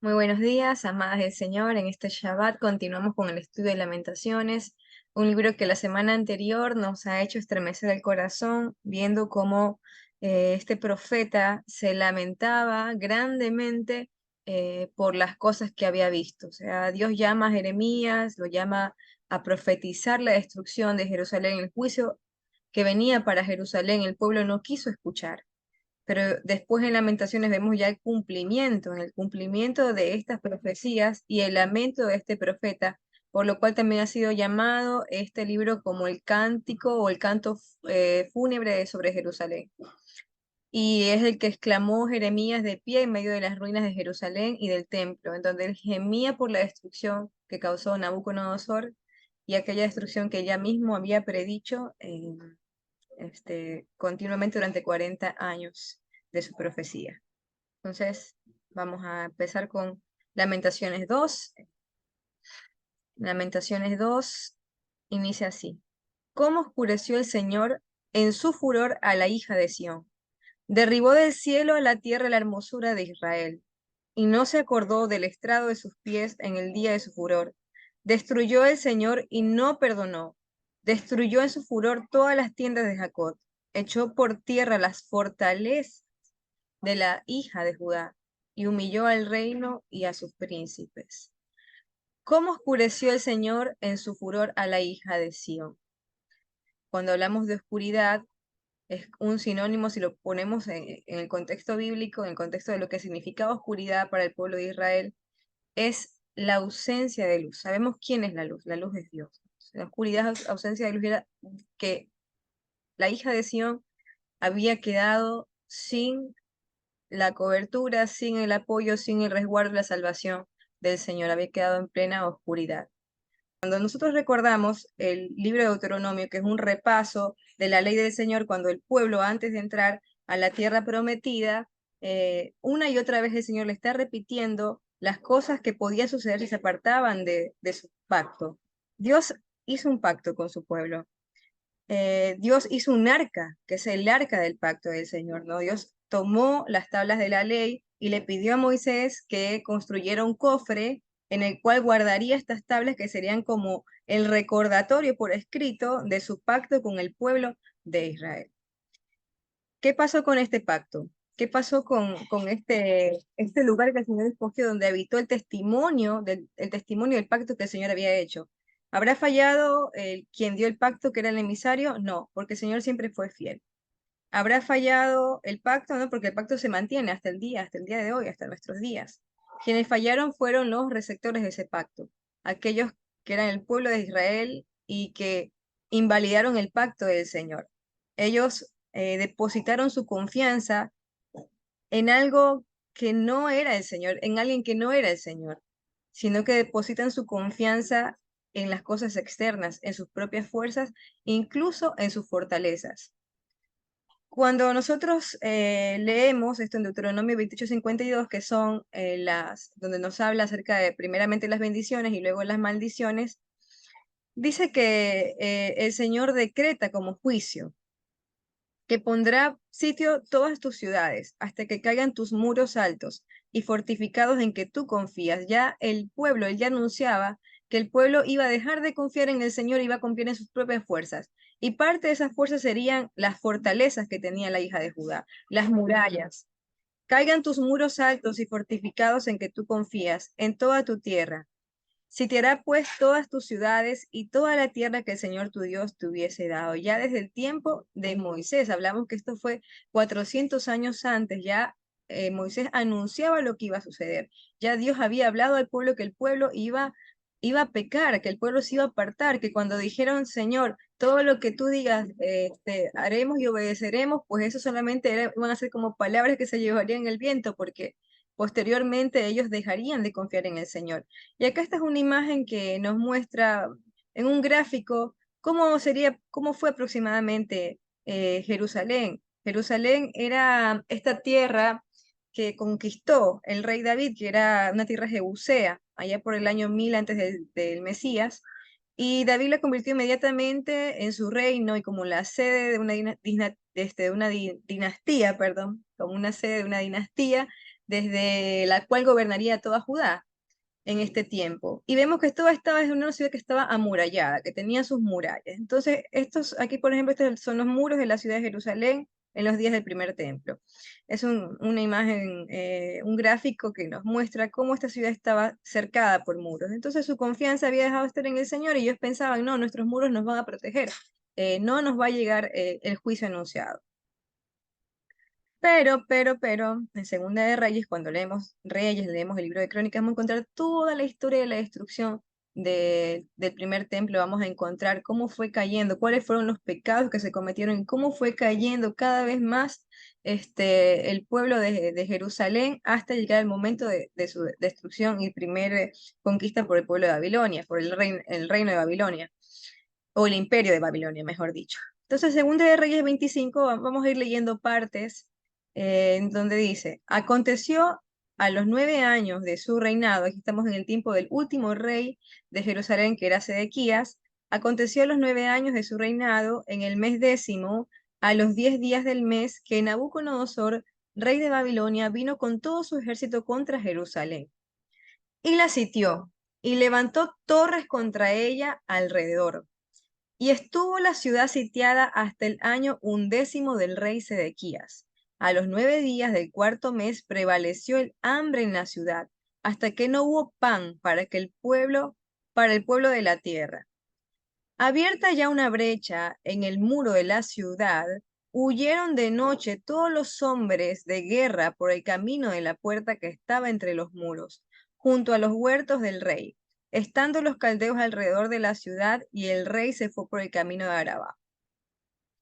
Muy buenos días, amadas del Señor. En este Shabbat continuamos con el estudio de Lamentaciones, un libro que la semana anterior nos ha hecho estremecer el corazón, viendo cómo este profeta se lamentaba grandemente por las cosas que había visto. O sea, Dios llama a Jeremías, lo llama a profetizar la destrucción de Jerusalén, el juicio que venía para Jerusalén. El pueblo no quiso escuchar. Pero después en Lamentaciones vemos ya el cumplimiento, en el cumplimiento de estas profecías y el lamento de este profeta, por lo cual también ha sido llamado este libro como el cántico o el canto fúnebre sobre Jerusalén. Y es el que exclamó Jeremías de pie en medio de las ruinas de Jerusalén y del templo, en donde él gemía por la destrucción que causó Nabucodonosor y aquella destrucción que ella mismo había predicho continuamente durante 40 años de su profecía. Entonces, vamos a empezar con Lamentaciones 2. Lamentaciones 2 inicia así. ¿Cómo oscureció el Señor en su furor a la hija de Sión? Derribó del cielo a la tierra la hermosura de Israel, y no se acordó del estrado de sus pies en el día de su furor. Destruyó el Señor y no perdonó. Destruyó en su furor todas las tiendas de Jacob. Echó por tierra las fortalezas de la hija de Judá, y humilló al reino y a sus príncipes. ¿Cómo oscureció el Señor en su furor a la hija de Sión? Cuando hablamos de oscuridad, es un sinónimo si lo ponemos en el contexto bíblico, en el contexto de lo que significaba oscuridad para el pueblo de Israel, es la ausencia de luz. Sabemos quién es la luz es Dios. La oscuridad, ausencia de luz era que la hija de Sión había quedado sin la cobertura, sin el apoyo, sin el resguardo y la salvación del Señor, había quedado en plena oscuridad. Cuando nosotros recordamos el libro de Deuteronomio, que es un repaso de la ley del Señor, cuando el pueblo antes de entrar a la tierra prometida, una y otra vez el Señor le está repitiendo las cosas que podían suceder si se apartaban de su pacto. Dios hizo un pacto con su pueblo. Dios hizo un arca, que es el arca del pacto del Señor, ¿no? Dios tomó las tablas de la ley y le pidió a Moisés que construyera un cofre en el cual guardaría estas tablas que serían como el recordatorio por escrito de su pacto con el pueblo de Israel. ¿Qué pasó con este pacto? ¿Qué pasó con este lugar que el Señor escogió donde habitó el testimonio del pacto que el Señor había hecho? ¿Habrá fallado quien dio el pacto, que era el emisario? No, porque el Señor siempre fue fiel. ¿Habrá fallado el pacto? No, porque el pacto se mantiene hasta el día de hoy, hasta nuestros días. Quienes fallaron fueron los receptores de ese pacto, aquellos que eran el pueblo de Israel y que invalidaron el pacto del Señor. Ellos depositaron su confianza en algo que no era el Señor, en alguien que no era el Señor, sino que depositan su confianza en las cosas externas, en sus propias fuerzas, incluso en sus fortalezas. Cuando nosotros leemos esto en Deuteronomio 28:52, que son donde nos habla acerca de primeramente las bendiciones y luego las maldiciones, dice que el Señor decreta como juicio que pondrá sitio todas tus ciudades, hasta que caigan tus muros altos y fortificados en que tú confías. Ya el pueblo, él ya anunciaba que el pueblo iba a dejar de confiar en el Señor, iba a confiar en sus propias fuerzas. Y parte de esas fuerzas serían las fortalezas que tenía la hija de Judá, las murallas. Caigan tus muros altos y fortificados en que tú confías, en toda tu tierra. Sitiará pues todas tus ciudades y toda la tierra que el Señor tu Dios te hubiese dado. Ya desde el tiempo de Moisés, hablamos que esto fue 400 años antes, ya Moisés anunciaba lo que iba a suceder. Ya Dios había hablado al pueblo que el pueblo iba a pecar, que el pueblo se iba a apartar, que cuando dijeron, Señor, todo lo que tú digas, haremos y obedeceremos, pues eso solamente iban a ser como palabras que se llevarían en el viento, porque posteriormente ellos dejarían de confiar en el Señor. Y acá esta es una imagen que nos muestra en un gráfico cómo fue aproximadamente Jerusalén. Jerusalén era esta tierra que conquistó el rey David, que era una tierra jebusea, allá por el año 1000 antes del Mesías, y David la convirtió inmediatamente en su reino y como la sede de una dinastía, perdón, como una sede de una dinastía, desde la cual gobernaría toda Judá en este tiempo. Y vemos que toda estaba en una ciudad que estaba amurallada, que tenía sus murallas. Entonces, estos aquí, por ejemplo, estos son los muros de la ciudad de Jerusalén en los días del primer templo. Es una imagen, un gráfico que nos muestra cómo esta ciudad estaba cercada por muros. Entonces su confianza había dejado de estar en el Señor y ellos pensaban, no, nuestros muros nos van a proteger, no nos va a llegar el juicio anunciado. Pero, en Segunda de Reyes, cuando leemos Reyes, leemos el libro de Crónicas, vamos a encontrar toda la historia de la destrucción del primer templo. Vamos a encontrar cómo fue cayendo, cuáles fueron los pecados que se cometieron y cómo fue cayendo cada vez más el pueblo de Jerusalén hasta llegar al momento de su destrucción y primera conquista por el pueblo de Babilonia, por el reino de Babilonia, o el imperio de Babilonia, mejor dicho. Entonces, Segunda de Reyes 25, vamos a ir leyendo partes en donde dice, aconteció a los 9 años de su reinado, aquí estamos en el tiempo del último rey de Jerusalén, que era Sedequías, aconteció a los 9 años de su reinado, en el mes 10º, a los 10 días del mes, que Nabucodonosor, rey de Babilonia, vino con todo su ejército contra Jerusalén, y la sitió, y levantó torres contra ella alrededor. Y estuvo la ciudad sitiada hasta el año 11 del rey Sedequías. A los 9 días del cuarto mes prevaleció el hambre en la ciudad, hasta que no hubo pan para el pueblo de la tierra. Abierta ya una brecha en el muro de la ciudad, huyeron de noche todos los hombres de guerra por el camino de la puerta que estaba entre los muros, junto a los huertos del rey, estando los caldeos alrededor de la ciudad, y el rey se fue por el camino de Araba.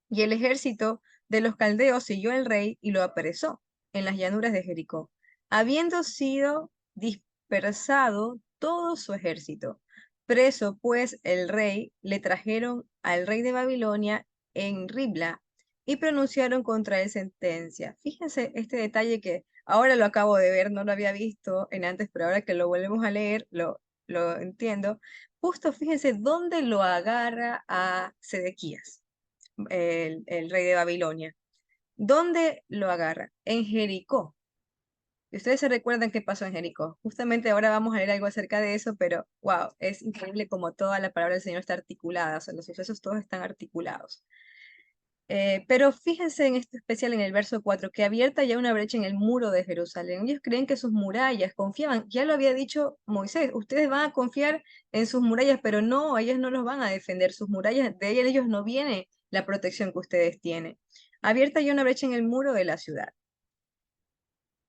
Y el ejército de los caldeos siguió al rey y lo apresó en las llanuras de Jericó, habiendo sido dispersado todo su ejército. Preso pues el rey, le trajeron al rey de Babilonia en Ribla y pronunciaron contra él sentencia. Fíjense este detalle que ahora lo acabo de ver, no lo había visto en antes, pero ahora que lo volvemos a leer, lo entiendo. Justo fíjense dónde lo agarra a Sedequías, el rey de Babilonia. ¿Dónde lo agarra? En Jericó. Y ustedes se recuerdan qué pasó en Jericó. Justamente ahora vamos a leer algo acerca de eso, pero wow, es increíble como toda la palabra del Señor está articulada, o sea, los sucesos todos están articulados. Pero fíjense en esto especial en el verso 4, que abierta ya una brecha en el muro de Jerusalén. Ellos creen que sus murallas confiaban, ya lo había dicho Moisés, ustedes van a confiar en sus murallas, pero no, ellos no los van a defender, sus murallas, de ellos no viene la protección que ustedes tienen. Abierta ya una brecha en el muro de la ciudad.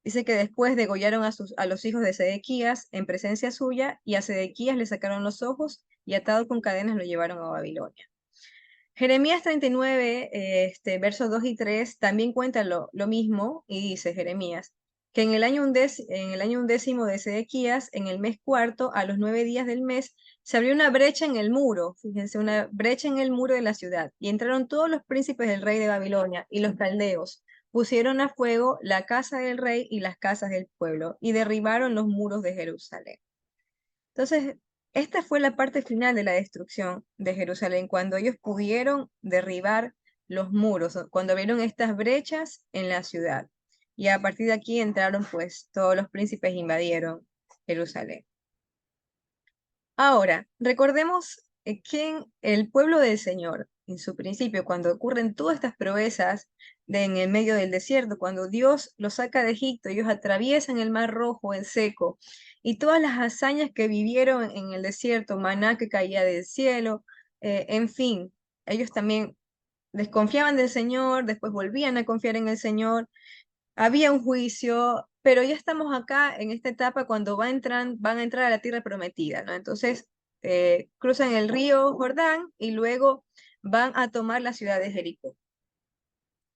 Dice que después degollaron a los hijos de Sedequías en presencia suya, y a Sedequías le sacaron los ojos y atado con cadenas lo llevaron a Babilonia. Jeremías 39, versos 2 y 3, también cuenta lo mismo, y dice Jeremías, que en el año 11 de Sedequías, en el mes cuarto, a los 9 días del mes, se abrió una brecha en el muro, fíjense, una brecha en el muro de la ciudad, y entraron todos los príncipes del rey de Babilonia y los caldeos, pusieron a fuego la casa del rey y las casas del pueblo, y derribaron los muros de Jerusalén. Entonces, esta fue la parte final de la destrucción de Jerusalén, cuando ellos pudieron derribar los muros, cuando vieron estas brechas en la ciudad. Y a partir de aquí entraron, pues, todos los príncipes e invadieron Jerusalén. Ahora, recordemos que en el pueblo del Señor, en su principio, cuando ocurren todas estas proezas en el medio del desierto, cuando Dios los saca de Egipto, ellos atraviesan el Mar Rojo en seco, y todas las hazañas que vivieron en el desierto, maná que caía del cielo, en fin, ellos también desconfiaban del Señor, después volvían a confiar en el Señor, había un juicio, pero ya estamos acá en esta etapa cuando van a entrar a la tierra prometida, ¿no? Entonces, cruzan el río Jordán y luego van a tomar la ciudad de Jericó.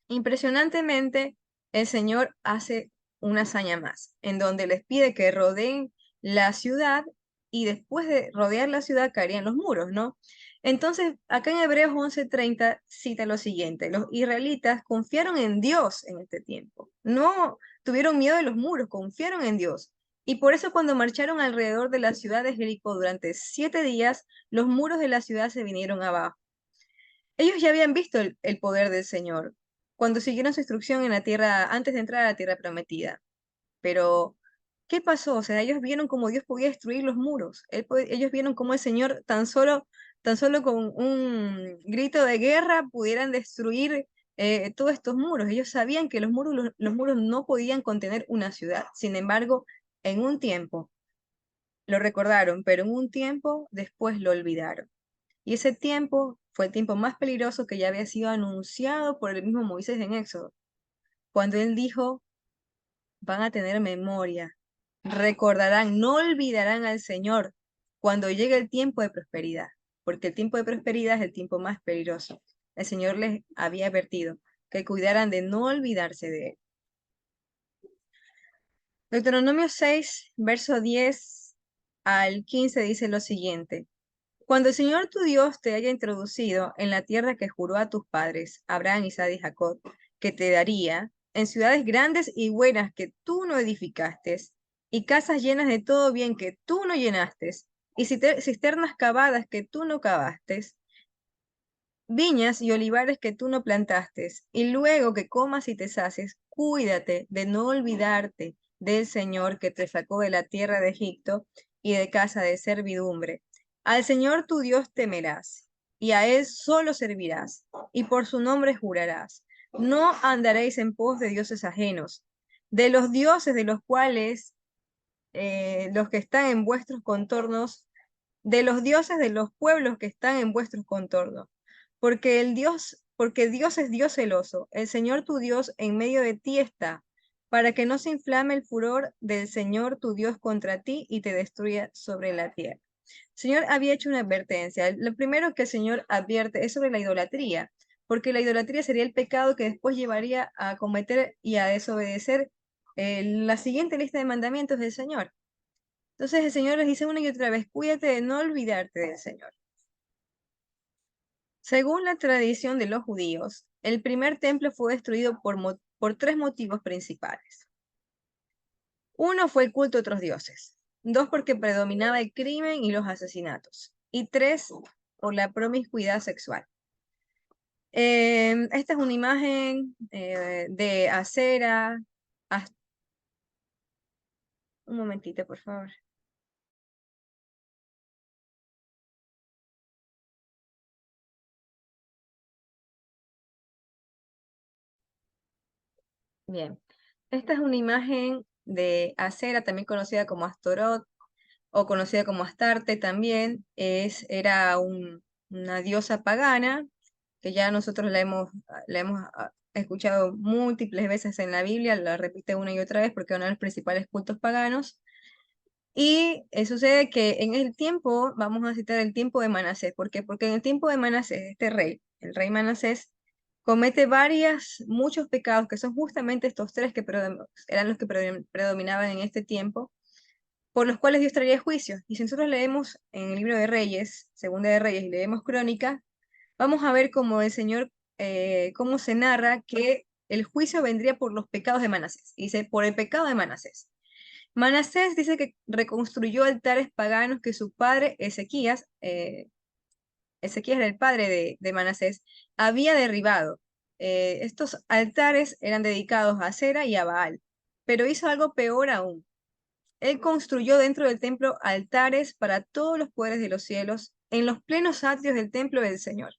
Impresionantemente, el Señor hace una hazaña más, en donde les pide que rodeen la ciudad, y después de rodear la ciudad caerían los muros, ¿no? Entonces, acá en Hebreos 11:30 cita lo siguiente: los israelitas confiaron en Dios en este tiempo, no tuvieron miedo de los muros, confiaron en Dios. Y por eso cuando marcharon alrededor de la ciudad de Jericó durante 7 días, los muros de la ciudad se vinieron abajo. Ellos ya habían visto el poder del Señor cuando siguieron su instrucción en la tierra, antes de entrar a la tierra prometida. Pero, ¿qué pasó? O sea, ellos vieron cómo Dios podía destruir los muros. Ellos vieron cómo el Señor tan solo con un grito de guerra pudieran destruir todos estos muros. Ellos sabían que los muros no podían contener una ciudad. Sin embargo, en un tiempo lo recordaron, pero en un tiempo después lo olvidaron. Y ese tiempo fue el tiempo más peligroso que ya había sido anunciado por el mismo Moisés en Éxodo, cuando él dijo, van a tener memoria, recordarán, no olvidarán al Señor cuando llegue el tiempo de prosperidad, porque el tiempo de prosperidad es el tiempo más peligroso. El Señor les había advertido que cuidaran de no olvidarse de él. Deuteronomio 6, verso 10 al 15 dice lo siguiente. Cuando el Señor tu Dios te haya introducido en la tierra que juró a tus padres, Abraham, Isaac y Jacob, que te daría, en ciudades grandes y buenas que tú no edificaste, y casas llenas de todo bien que tú no llenaste, y cisternas cavadas que tú no cavaste, viñas y olivares que tú no plantaste, y luego que comas y te sacies, cuídate de no olvidarte del Señor que te sacó de la tierra de Egipto y de casa de servidumbre. Al Señor tu Dios temerás, y a Él solo servirás, y por su nombre jurarás. No andaréis en pos de dioses ajenos, de los dioses de los cuales los que están en vuestros contornos, de los dioses de los pueblos que están en vuestros contornos, porque Dios es Dios celoso, el Señor tu Dios en medio de ti está, para que no se inflame el furor del Señor tu Dios contra ti y te destruya sobre la tierra. El Señor había hecho una advertencia. Lo primero que el Señor advierte es sobre la idolatría, porque la idolatría sería el pecado que después llevaría a cometer y a desobedecer la siguiente lista de mandamientos del Señor. Entonces el Señor les dice una y otra vez, cuídate de no olvidarte del Señor. Según la tradición de los judíos, el primer templo fue destruido por tres motivos principales. Uno fue el culto a otros dioses. Dos, porque predominaba el crimen y los asesinatos. Y tres, por la promiscuidad sexual. Esta es una imagen de Acera. Un momentito, por favor. Bien. Esta es una imagen de Acera, también conocida como Astorot, o conocida como Astarte también. Era una diosa pagana, que ya nosotros la hemos escuchado múltiples veces en la Biblia, la repite una y otra vez porque es uno de los principales cultos paganos. Y sucede que en el tiempo, vamos a citar el tiempo de Manasés. ¿Por qué? Porque en el tiempo de Manasés, este rey, el rey Manasés, comete muchos pecados, que son justamente estos tres que eran los que predominaban en este tiempo, por los cuales Dios traería juicio. Y si nosotros leemos en el libro de Reyes, Segunda de Reyes, y leemos Crónica, vamos a ver cómo el Señor, cómo se narra que el juicio vendría por los pecados de Manasés. Y dice, por el pecado de Manasés. Manasés dice que reconstruyó altares paganos que su padre Ezequías era el padre de Manasés, había derribado. Estos altares eran dedicados a Acera y a Baal, pero hizo algo peor aún. Él construyó dentro del templo altares para todos los poderes de los cielos en los plenos atrios del templo del Señor.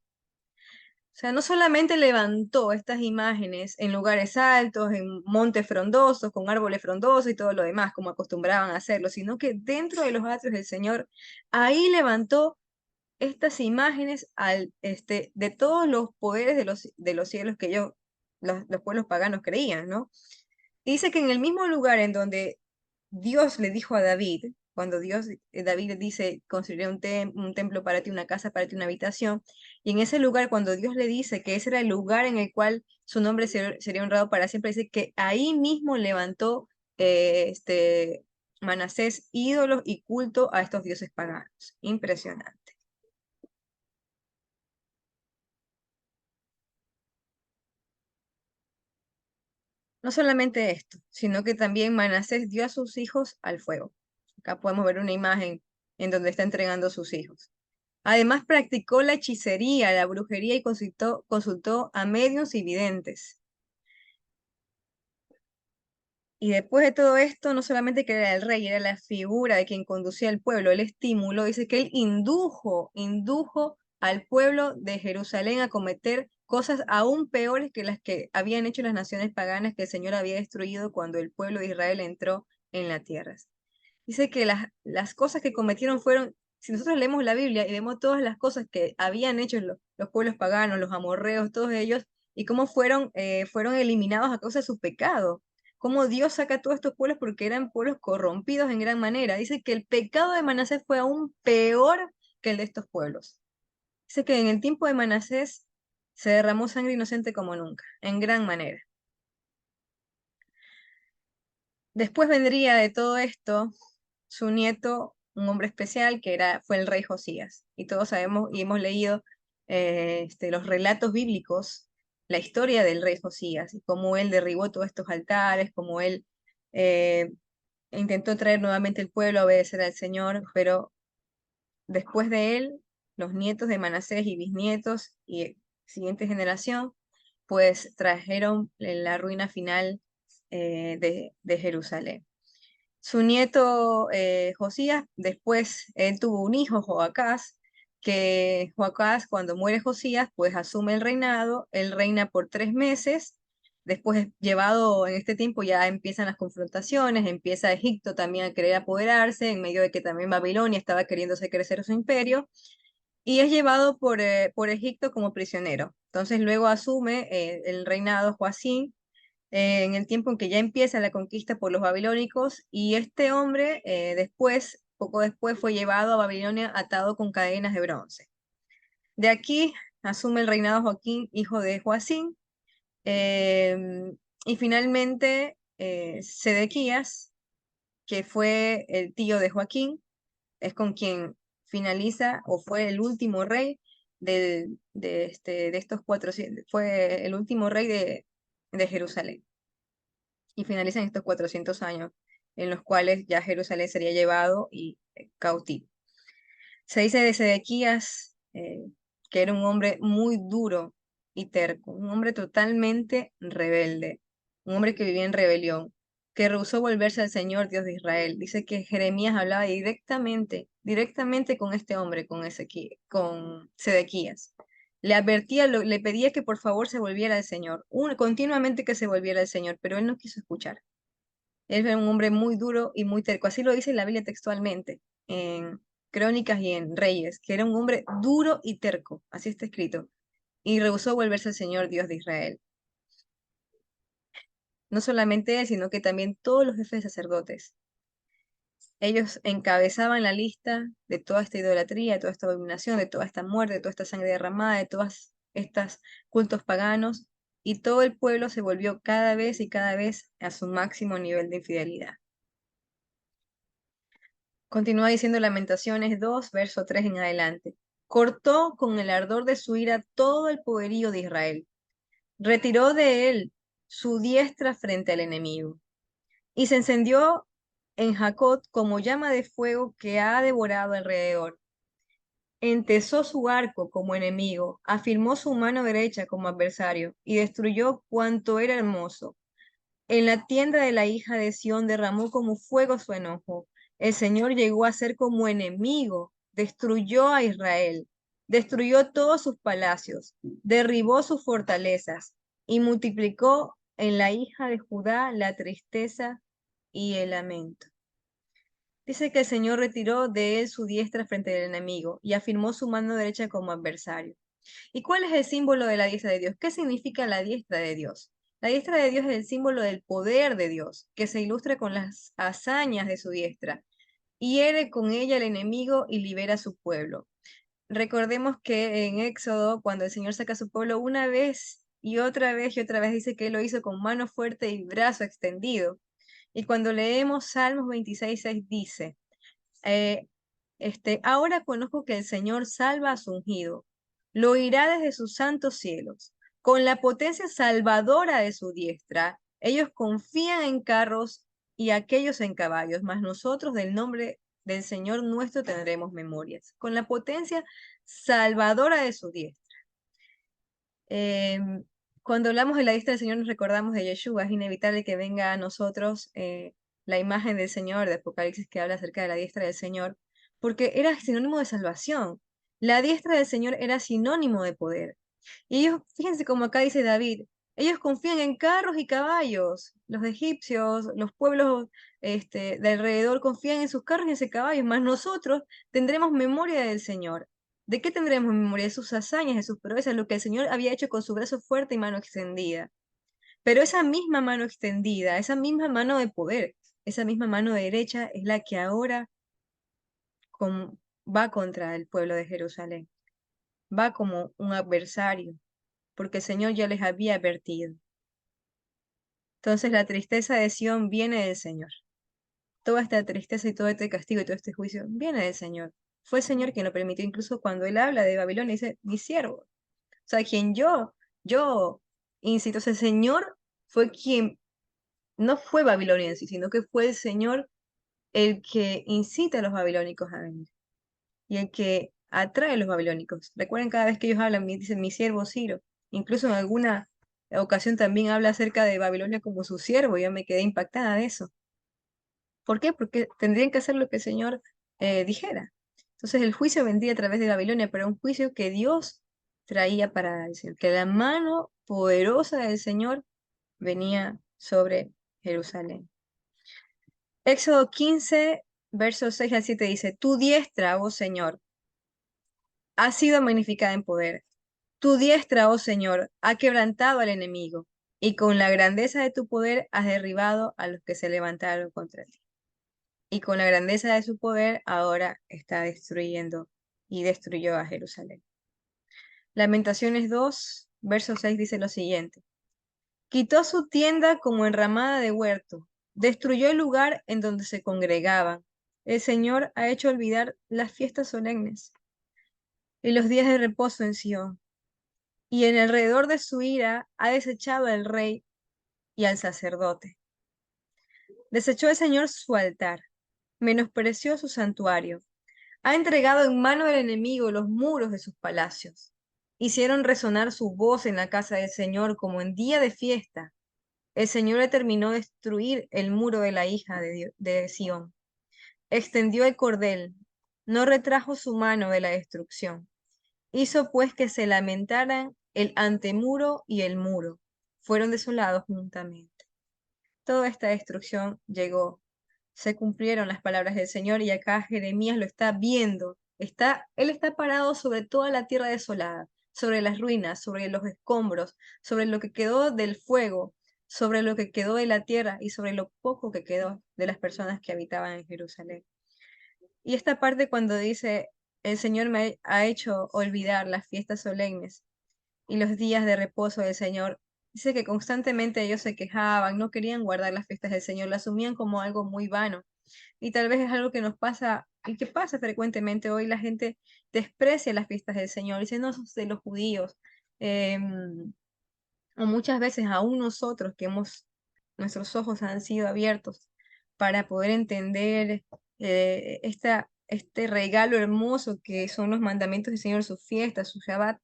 O sea, no solamente levantó estas imágenes en lugares altos, en montes frondosos, con árboles frondosos y todo lo demás, como acostumbraban a hacerlo, sino que dentro de los atrios del Señor, ahí levantó estas imágenes de todos los poderes de los cielos que los pueblos paganos creían, ¿no? Dice que en el mismo lugar en donde Dios le dijo a David, cuando David le dice, construiré un templo para ti, una casa para ti, una habitación, y en ese lugar, cuando Dios le dice que ese era el lugar en el cual su nombre sería honrado para siempre, dice que ahí mismo levantó Manasés ídolos y culto a estos dioses paganos. Impresionante. No solamente esto, sino que también Manasés dio a sus hijos al fuego. Acá podemos ver una imagen en donde está entregando a sus hijos. Además, practicó la hechicería, la brujería y consultó a medios y videntes. Y después de todo esto, no solamente que era el rey, era la figura de quien conducía al pueblo, él estimuló, dice que él indujo al pueblo de Jerusalén a cometer cosas aún peores que las que habían hecho las naciones paganas que el Señor había destruido cuando el pueblo de Israel entró en la tierra. Dice que las cosas que cometieron fueron, si nosotros leemos la Biblia y vemos todas las cosas que habían hecho los pueblos paganos, los amorreos, todos ellos, y cómo fueron eliminados a causa de su pecado, cómo Dios saca a todos estos pueblos porque eran pueblos corrompidos en gran manera. Dice que el pecado de Manasés fue aún peor que el de estos pueblos. Dice que en el tiempo de Manasés se derramó sangre inocente como nunca, en gran manera. Después vendría de todo esto su nieto, un hombre especial fue el rey Josías. Y todos sabemos y hemos leído los relatos bíblicos, la historia del rey Josías y cómo él derribó todos estos altares, cómo él eh, intentó traer nuevamente el pueblo a obedecer al Señor, pero después de él, los nietos de Manasés y bisnietos y siguiente generación, pues trajeron la ruina final de Jerusalén. Su nieto Josías, después él tuvo un hijo, Joacás, que Joacás cuando muere Josías, pues asume el reinado, él reina por 3 meses, después es llevado, en este tiempo ya empiezan las confrontaciones, empieza Egipto también a querer apoderarse, en medio de que también Babilonia estaba queriéndose crecer su imperio, y es llevado por Egipto como prisionero. Entonces luego asume el reinado Joacín, en el tiempo en que ya empieza la conquista por los babilónicos, y este hombre poco después, fue llevado a Babilonia atado con cadenas de bronce. De aquí asume el reinado Joaquín, hijo de Joacín, y finalmente Sedequías, que fue el tío de Joaquín, es con quien finaliza o fue el último rey de estos 400, fue el último rey de Jerusalén. Y finalizan estos 400 años en los cuales ya Jerusalén sería llevado y cautivo. Se dice de Sedequías que era un hombre muy duro y terco, un hombre totalmente rebelde, un hombre que vivía en rebelión, que rehusó volverse al Señor Dios de Israel. Dice que Jeremías hablaba directamente con este hombre, con Sedequías. Le advertía, le pedía que por favor se volviera al Señor, continuamente que se volviera al Señor, pero él no quiso escuchar. Él era un hombre muy duro y muy terco. Así lo dice la Biblia textualmente, en Crónicas y en Reyes, que era un hombre duro y terco. Así está escrito. Y rehusó volverse al Señor Dios de Israel. No solamente él, sino que también todos los jefes de sacerdotes. Ellos encabezaban la lista de toda esta idolatría, de toda esta abominación, de toda esta muerte, de toda esta sangre derramada, de todas estas cultos paganos, y todo el pueblo se volvió cada vez y cada vez a su máximo nivel de infidelidad. Continúa diciendo Lamentaciones 2, verso 3 en adelante. Cortó con el ardor de su ira todo el poderío de Israel. Retiró de él su diestra frente al enemigo. Y se encendió en Jacob como llama de fuego que ha devorado alrededor. Entesó su arco como enemigo, afirmó su mano derecha como adversario, y destruyó cuanto era hermoso. En la tienda de la hija de Sión derramó como fuego su enojo. El Señor llegó a ser como enemigo, destruyó a Israel, destruyó todos sus palacios, derribó sus fortalezas y multiplicó en la hija de Judá la tristeza y el lamento. Dice que el Señor retiró de él su diestra frente al enemigo y afirmó su mano derecha como adversario. ¿Y cuál es el símbolo de la diestra de Dios? ¿Qué significa la diestra de Dios? La diestra de Dios es el símbolo del poder de Dios, que se ilustra con las hazañas de su diestra. Hiere con ella al enemigo y libera a su pueblo. Recordemos que en Éxodo, cuando el Señor saca a su pueblo una vez y otra vez y otra vez, dice que él lo hizo con mano fuerte y brazo extendido. Y cuando leemos Salmos 26:6 dice, eh, ahora conozco que el Señor salva a su ungido, lo oirá desde sus santos cielos. Con la potencia salvadora de su diestra, ellos confían en carros y aquellos en caballos, mas nosotros del nombre del Señor nuestro tendremos memorias. Con la potencia salvadora de su diestra. Cuando hablamos de la diestra del Señor nos recordamos de Yeshua. Es inevitable que venga a nosotros la imagen del Señor de Apocalipsis que habla acerca de la diestra del Señor, porque era sinónimo de salvación. La diestra del Señor era sinónimo de poder. Y ellos, fíjense como acá dice David, ellos confían en carros y caballos. Los egipcios, los pueblos de alrededor confían en sus carros y en sus caballos, mas nosotros tendremos memoria del Señor. ¿De qué tendremos memoria? De sus hazañas, de sus proezas, lo que el Señor había hecho con su brazo fuerte y mano extendida. Pero esa misma mano extendida, esa misma mano de poder, esa misma mano derecha es la que ahora va contra el pueblo de Jerusalén. Va como un adversario, porque el Señor ya les había advertido. Entonces la tristeza de Sión viene del Señor. Toda esta tristeza y todo este castigo y todo este juicio viene del Señor. Fue el Señor quien lo permitió, incluso cuando él habla de Babilonia, dice, mi siervo. O sea, quien yo incito, o sea, el Señor fue quien, no fue Babilonia en sí, sino que fue el Señor el que incita a los babilónicos a venir y el que atrae a los babilónicos. Recuerden, cada vez que ellos hablan, dicen mi siervo Ciro. Incluso en alguna ocasión también habla acerca de Babilonia como su siervo, y yo me quedé impactada de eso. ¿Por qué? Porque tendrían que hacer lo que el Señor dijera. Entonces el juicio vendría a través de Babilonia, pero un juicio que Dios traía para el Señor, que la mano poderosa del Señor venía sobre Jerusalén. Éxodo 15, versos 6 al 7 dice, tu diestra, oh Señor, ha sido magnificada en poder. Tu diestra, oh Señor, ha quebrantado al enemigo, y con la grandeza de tu poder has derribado a los que se levantaron contra ti. Y con la grandeza de su poder ahora está destruyendo y destruyó a Jerusalén. Lamentaciones 2, verso 6 dice lo siguiente. Quitó su tienda como enramada de huerto, destruyó el lugar en donde se congregaban. El Señor ha hecho olvidar las fiestas solemnes y los días de reposo en Sión. Y en alrededor de su ira ha desechado al rey y al sacerdote. Desechó el Señor su altar, menospreció su santuario. Ha entregado en mano del enemigo los muros de sus palacios. Hicieron resonar su voz en la casa del Señor como en día de fiesta. El Señor determinó destruir el muro de la hija de Sión. Extendió el cordel, no retrajo su mano de la destrucción. Hizo pues que se lamentaran el antemuro y el muro. Fueron desolados juntamente. Toda esta destrucción llegó, se cumplieron las palabras del Señor y acá Jeremías lo está viendo. Él está parado sobre toda la tierra desolada, sobre las ruinas, sobre los escombros, sobre lo que quedó del fuego, sobre lo que quedó de la tierra y sobre lo poco que quedó de las personas que habitaban en Jerusalén. Y esta parte cuando dice, el Señor me ha hecho olvidar las fiestas solemnes y los días de reposo del Señor. Dice que constantemente ellos se quejaban, no querían guardar las fiestas del Señor, la asumían como algo muy vano. Y tal vez es algo que nos pasa y que pasa frecuentemente hoy. La gente desprecia las fiestas del Señor, dice, no, son de los judíos. O muchas veces aún nosotros nuestros ojos han sido abiertos para poder entender este regalo hermoso que son los mandamientos del Señor, sus fiestas, su Shabbat,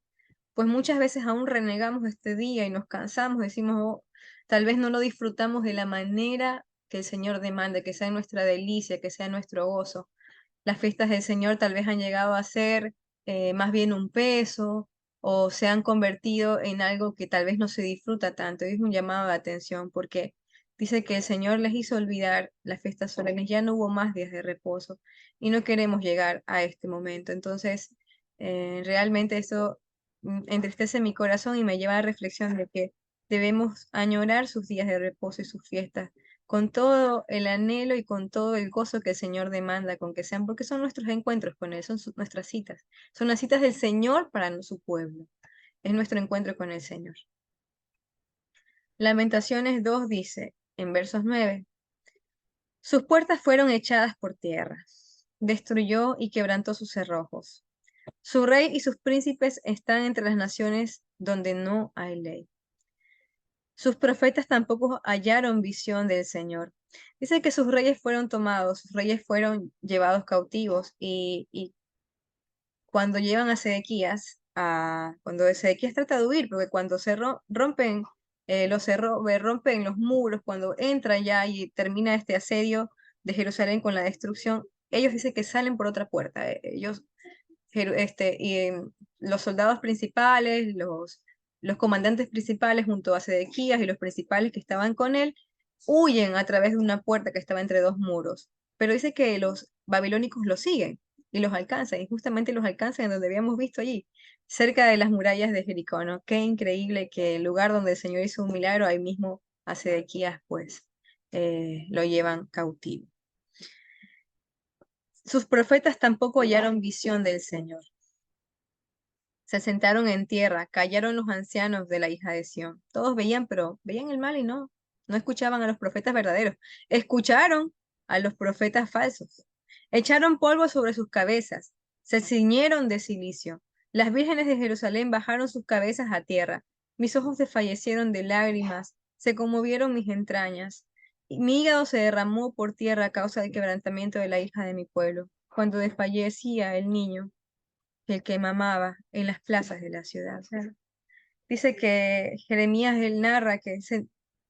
pues muchas veces aún renegamos este día y nos cansamos, decimos, "Oh, tal vez no lo disfrutamos de la manera que el Señor demanda, que sea nuestra delicia, que sea nuestro gozo. Las fiestas del Señor tal vez han llegado a ser más bien un peso o se han convertido en algo que tal vez no se disfruta tanto. Y es un llamado de atención porque dice que el Señor les hizo olvidar las fiestas solemnes, ya no hubo más días de reposo y no queremos llegar a este momento. Entonces, realmente eso entristece mi corazón y me lleva a la reflexión de que debemos añorar sus días de reposo y sus fiestas con todo el anhelo y con todo el gozo que el Señor demanda con que sean, porque son nuestros encuentros con Él, son nuestras citas, son las citas del Señor para su pueblo, es nuestro encuentro con el Señor. Lamentaciones 2 dice, en versos 9, sus puertas fueron echadas por tierra, destruyó y quebrantó sus cerrojos. Su rey y sus príncipes están entre las naciones donde no hay ley. Sus profetas tampoco hallaron visión del Señor. Dice que sus reyes fueron tomados, sus reyes fueron llevados cautivos y cuando llevan a Sedequías cuando Ezequías trata de huir, porque cuando rompen rompen los muros, cuando entra ya y termina este asedio de Jerusalén con la destrucción, ellos dicen que salen por otra puerta. Ellos, los soldados principales, los comandantes principales junto a Sedequías y los principales que estaban con él, huyen a través de una puerta que estaba entre dos muros. Pero dice que los babilónicos los siguen y los alcanzan, y justamente los alcanzan en donde habíamos visto allí, cerca de las murallas de Jericó, ¿no? Qué increíble que el lugar donde el Señor hizo un milagro, ahí mismo a Sedequías, pues, lo llevan cautivo. Sus profetas tampoco hallaron visión del Señor. Se sentaron en tierra, callaron los ancianos de la hija de Sión. Todos veían, pero veían el mal y no escuchaban a los profetas verdaderos. Escucharon a los profetas falsos. Echaron polvo sobre sus cabezas, se ciñeron de cilicio. Las vírgenes de Jerusalén bajaron sus cabezas a tierra. Mis ojos desfallecieron de lágrimas, se conmovieron mis entrañas. Y mi hígado se derramó por tierra a causa del quebrantamiento de la hija de mi pueblo, cuando desfallecía el niño el que mamaba en las plazas de la ciudad. O sea, dice que Jeremías él narra que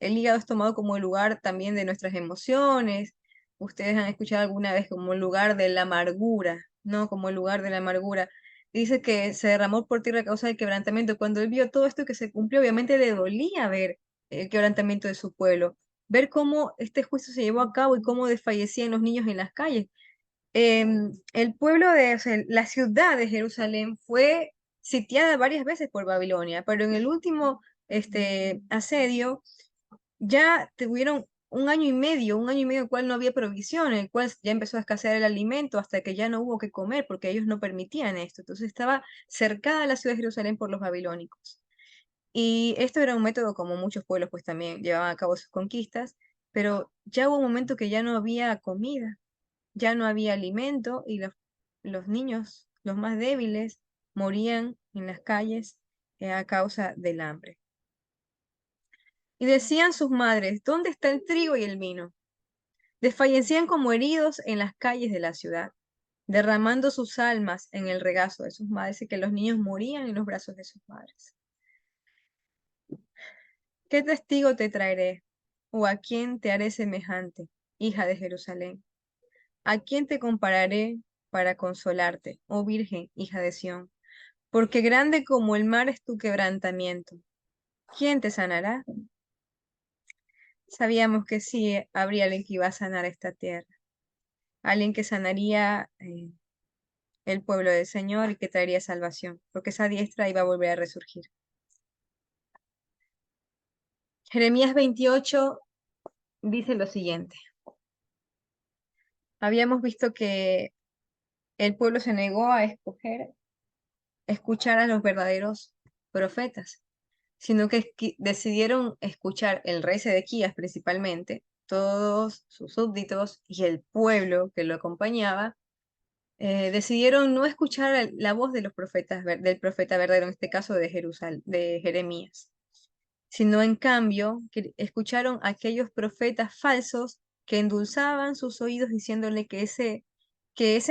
el hígado es tomado como el lugar también de nuestras emociones. Ustedes han escuchado alguna vez como el lugar de la amargura, ¿no? Como el lugar de la amargura. Dice que se derramó por tierra a causa del quebrantamiento. Cuando él vio todo esto que se cumplió, obviamente le dolía ver el quebrantamiento de su pueblo, ver cómo este juicio se llevó a cabo y cómo desfallecían los niños en las calles. El pueblo o sea, la ciudad de Jerusalén fue sitiada varias veces por Babilonia, pero en el último asedio ya tuvieron un año y medio en el cual no había provisión, en el cual ya empezó a escasear el alimento hasta que ya no hubo que comer porque ellos no permitían esto. Entonces estaba cercada la ciudad de Jerusalén por los babilónicos. Y esto era un método como muchos pueblos pues también llevaban a cabo sus conquistas, pero ya hubo un momento que ya no había comida, ya no había alimento y los niños, los más débiles, morían en las calles a causa del hambre. Y decían sus madres, ¿dónde está el trigo y el vino? Desfallecían como heridos en las calles de la ciudad, derramando sus almas en el regazo de sus madres, y que los niños morían en los brazos de sus madres. ¿Qué testigo te traeré? ¿O a quién te haré semejante, hija de Jerusalén? ¿A quién te compararé para consolarte, oh Virgen, hija de Sión? Porque grande como el mar es tu quebrantamiento. ¿Quién te sanará? Sabíamos que sí habría alguien que iba a sanar esta tierra, alguien que sanaría el pueblo del Señor y que traería salvación, porque esa diestra iba a volver a resurgir. Jeremías 28 dice lo siguiente. Habíamos visto que el pueblo se negó a escuchar a los verdaderos profetas, sino que decidieron escuchar el rey Sedequías principalmente, todos sus súbditos y el pueblo que lo acompañaba, decidieron no escuchar la voz de los profetas, del profeta verdadero, en este caso de de Jeremías, sino en cambio que escucharon a aquellos profetas falsos que endulzaban sus oídos diciéndole que ese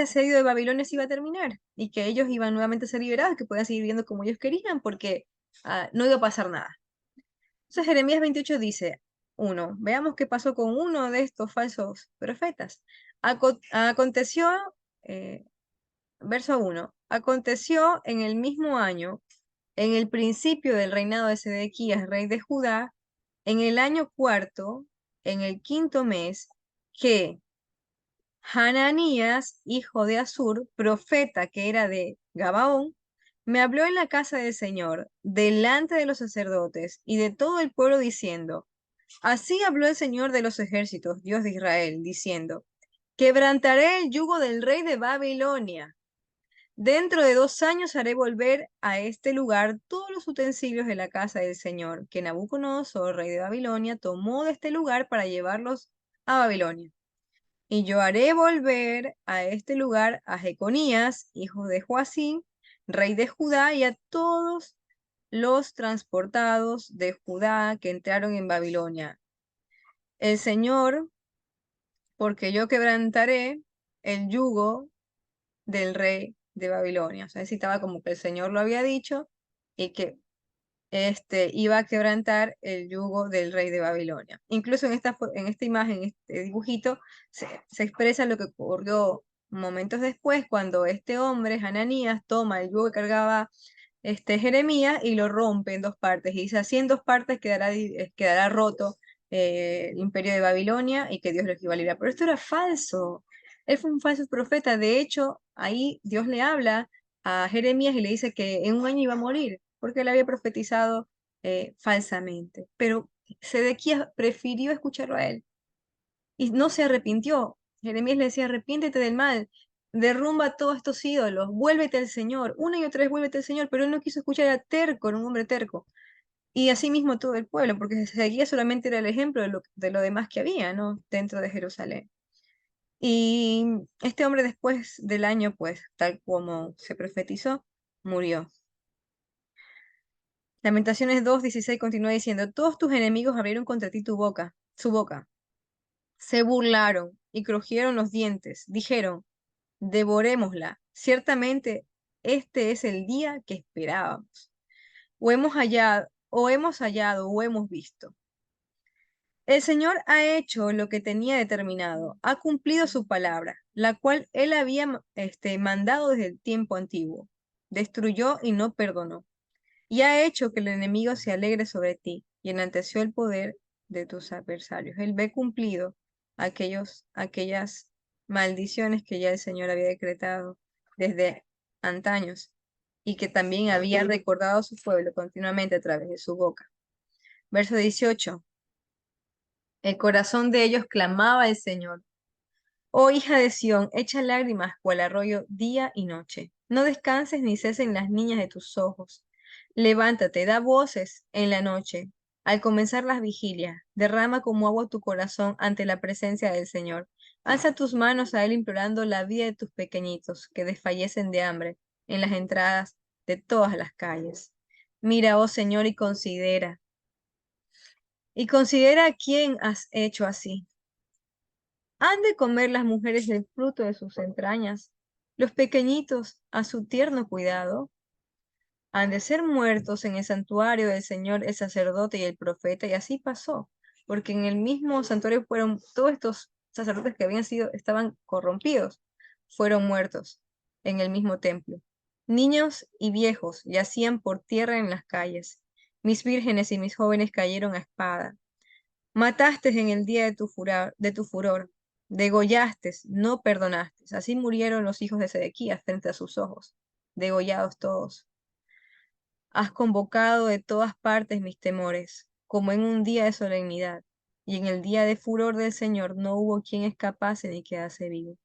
asedio de Babilonia se iba a terminar y que ellos iban nuevamente a ser liberados, que podían seguir viviendo como ellos querían porque no iba a pasar nada. Entonces Jeremías 28 dice, veamos qué pasó con uno de estos falsos profetas. Aconteció, eh, verso 1, aconteció en el mismo año, en el principio del reinado de Sedequías, rey de Judá, en el año cuarto, en el quinto mes, que Hananías, hijo de Asur, profeta que era de Gabaón, me habló en la casa del Señor, delante de los sacerdotes y de todo el pueblo, diciendo, así habló el Señor de los ejércitos, Dios de Israel, diciendo, quebrantaré el yugo del rey de Babilonia. Dentro de 2 años haré volver a este lugar todos los utensilios de la casa del Señor, que Nabucodonosor, rey de Babilonia, tomó de este lugar para llevarlos a Babilonia. Y yo haré volver a este lugar a Jeconías, hijo de Joacim, rey de Judá, y a todos los transportados de Judá que entraron en Babilonia. El Señor, porque yo quebrantaré el yugo del rey de Babilonia. O sea, citaba como que el Señor lo había dicho y que iba a quebrantar el yugo del rey de Babilonia. Incluso en esta imagen, en este dibujito, se expresa lo que ocurrió momentos después, cuando este hombre, Hananías, toma el yugo que cargaba Jeremías y lo rompe en dos partes. Y dice, así en dos partes quedará roto el imperio de Babilonia y que Dios lo iba a librar. Pero esto era falso. Él fue un falso profeta. De hecho, ahí Dios le habla a Jeremías y le dice que en un año iba a morir, porque él había profetizado falsamente. Pero Sedequías prefirió escucharlo a él y no se arrepintió. Jeremías le decía, arrepiéntete del mal, derrumba todos estos ídolos, vuélvete al Señor. Una y otra vez vuélvete al Señor, pero él no quiso escuchar, era terco, era un hombre terco. Y así mismo todo el pueblo, porque Sedequías solamente era el ejemplo de lo demás que había, ¿no? Dentro de Jerusalén. Y este hombre después del año, pues, tal como se profetizó, murió. Lamentaciones 2:16 continúa diciendo, todos tus enemigos abrieron contra ti su boca. Se burlaron y crujieron los dientes. Dijeron, devorémosla. Ciertamente, este es el día que esperábamos. O hemos visto. El Señor ha hecho lo que tenía determinado, ha cumplido su palabra, la cual él había mandado desde el tiempo antiguo. Destruyó y no perdonó. Y ha hecho que el enemigo se alegre sobre ti y enalteció el poder de tus adversarios. Él ve cumplido aquellas maldiciones que ya el Señor había decretado desde antaños y que también había recordado a su pueblo continuamente a través de su boca. Verso 18. El corazón de ellos clamaba al Señor. Oh hija de Sión, echa lágrimas cual arroyo día y noche. No descanses ni cesen las niñas de tus ojos. Levántate, da voces en la noche. Al comenzar las vigilias, derrama como agua tu corazón ante la presencia del Señor. Alza tus manos a Él implorando la vida de tus pequeñitos que desfallecen de hambre en las entradas de todas las calles. Mira, oh Señor, y considera a quién has hecho así. ¿Han de comer las mujeres del fruto de sus entrañas, los pequeñitos a su tierno cuidado? Han de ser muertos en el santuario del Señor el sacerdote y el profeta, y así pasó, porque en el mismo santuario fueron todos estos sacerdotes que estaban corrompidos, fueron muertos en el mismo templo. Niños y viejos yacían por tierra en las calles. Mis vírgenes y mis jóvenes cayeron a espada. Mataste en el día de tu furor, degollaste, no perdonaste. Así murieron los hijos de Sedequías frente a sus ojos, degollados todos. Has convocado de todas partes mis temores, como en un día de solemnidad, y en el día de furor del Señor no hubo quien escapase ni quedase vivo.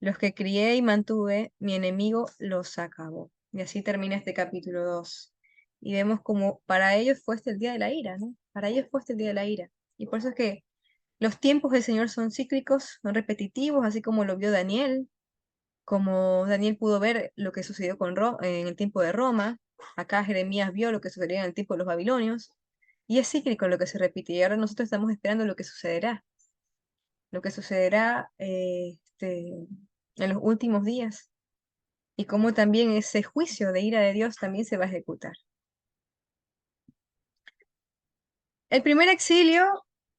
Los que crié y mantuve, mi enemigo los acabó. Y así termina este capítulo 2. Y vemos como para ellos fue este el día de la ira, ¿no? Para ellos fue este el día de la ira. Y por eso es que los tiempos del Señor son cíclicos, son repetitivos, así como lo vio Daniel, como Daniel pudo ver lo que sucedió en el tiempo de Roma. Acá Jeremías vio lo que sucedió en el tiempo de los babilonios. Y es cíclico lo que se repite. Y ahora nosotros estamos esperando lo que sucederá en los últimos días y cómo también ese juicio de ira de Dios también se va a ejecutar. El primer exilio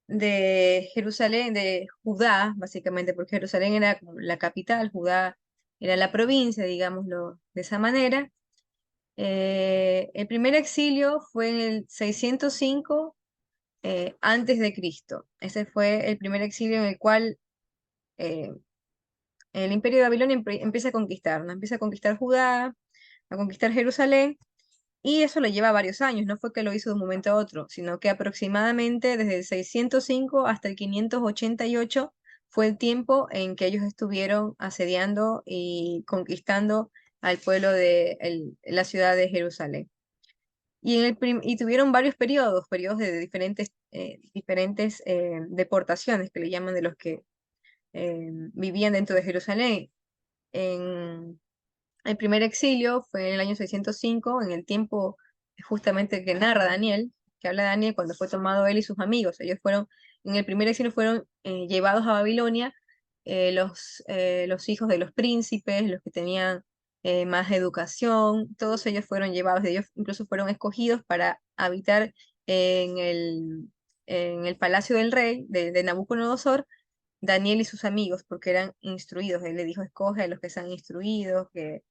de Jerusalén, de Judá, básicamente, porque Jerusalén era como la capital, Judá era la provincia, digámoslo de esa manera. El primer exilio fue en el 605 antes de Cristo. Ese fue el primer exilio en el cual eh, el imperio de Babilonia empieza a conquistar, ¿no? Empieza a conquistar Judá, a conquistar Jerusalén, y eso le lleva varios años, no fue que lo hizo de un momento a otro, sino que aproximadamente desde el 605 hasta el 588 fue el tiempo en que ellos estuvieron asediando y conquistando al pueblo de la ciudad de Jerusalén. Y tuvieron varios periodos de diferentes deportaciones que le llaman de los que vivían dentro de Jerusalén. En el primer exilio fue en el año 605, en el tiempo justamente que narra Daniel, que habla Daniel cuando fue tomado él y sus amigos. En el primer exilio fueron llevados a Babilonia los hijos de los príncipes, los que tenían más educación, todos ellos fueron llevados, ellos incluso fueron escogidos para habitar en en el palacio del rey de Nabucodonosor, Daniel y sus amigos, porque eran instruidos. Él le dijo, escoge a los que sean instruidos, que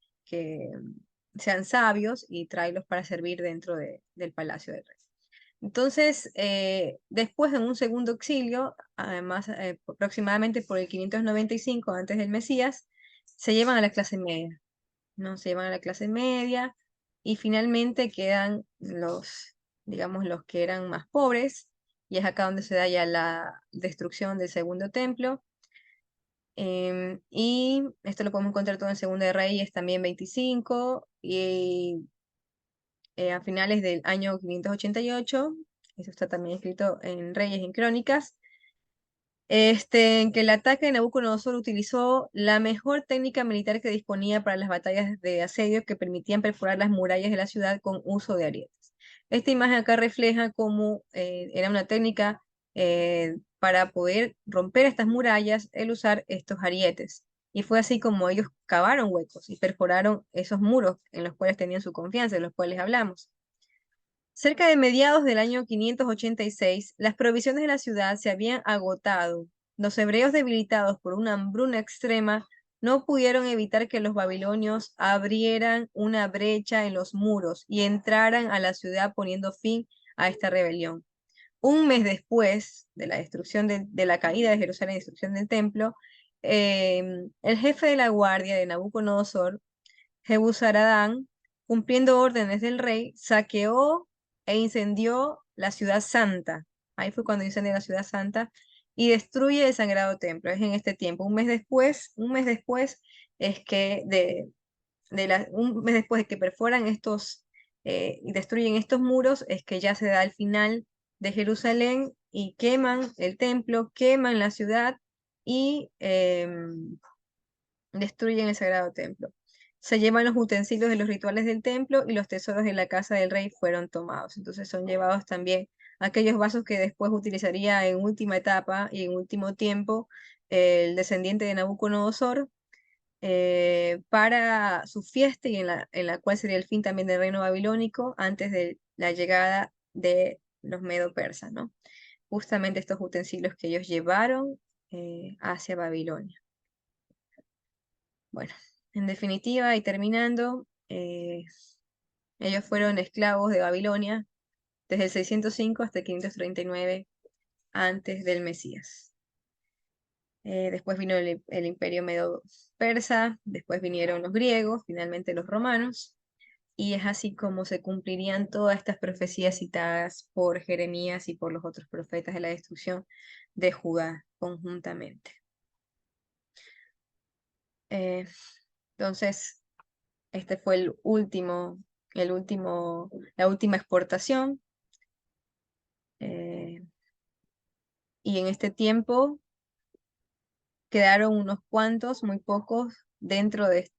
sean sabios y tráelos para servir dentro del palacio del rey. Entonces, después de un segundo exilio, además aproximadamente por el 595 antes del Mesías, se llevan a la clase media, ¿no? Se llevan a la clase media y finalmente quedan digamos, los que eran más pobres, y es acá donde se da ya la destrucción del segundo templo. Y esto lo podemos encontrar todo en Segunda de Reyes también 25, y a finales del año 588, eso está también escrito en Reyes, en Crónicas, en que el ataque de Nabucodonosor utilizó la mejor técnica militar que disponía para las batallas de asedio que permitían perforar las murallas de la ciudad con uso de arietes. Esta imagen acá refleja cómo era una técnica para poder romper estas murallas, el usar estos arietes. Y fue así como ellos cavaron huecos y perforaron esos muros en los cuales tenían su confianza, de los cuales hablamos. Cerca de mediados del año 586, las provisiones de la ciudad se habían agotado. Los hebreos, debilitados por una hambruna extrema, no pudieron evitar que los babilonios abrieran una brecha en los muros y entraran a la ciudad, poniendo fin a esta rebelión. Un mes después de la destrucción de la caída de Jerusalén y destrucción del templo, el jefe de la guardia de Nabucodonosor, Jebuzaradán, cumpliendo órdenes del rey, saqueó e incendió la ciudad santa. Ahí fue cuando incendió la ciudad santa y destruye el sagrado templo. Es en este tiempo, un mes después es que un mes después de que perforan estos y destruyen estos muros, es que ya se da el final de Jerusalén y queman el templo, queman la ciudad y destruyen el sagrado templo. Se llevan los utensilios de los rituales del templo y los tesoros de la casa del rey fueron tomados. Entonces son llevados también aquellos vasos que después utilizaría en última etapa y en último tiempo el descendiente de Nabucodonosor para su fiesta, y en la cual sería el fin también del reino babilónico antes de la llegada de los medo-persas, ¿no? Justamente estos utensilios que ellos llevaron hacia Babilonia. Bueno, en definitiva y terminando, ellos fueron esclavos de Babilonia desde el 605 hasta el 539 antes del Mesías. Después vino el imperio medo-persa, después vinieron los griegos, finalmente los romanos, y es así como se cumplirían todas estas profecías citadas por Jeremías y por los otros profetas de la destrucción de Judá conjuntamente. Eh, entonces, este fue la última exportación. eh, y en este tiempo quedaron unos cuantos, muy pocos, dentro de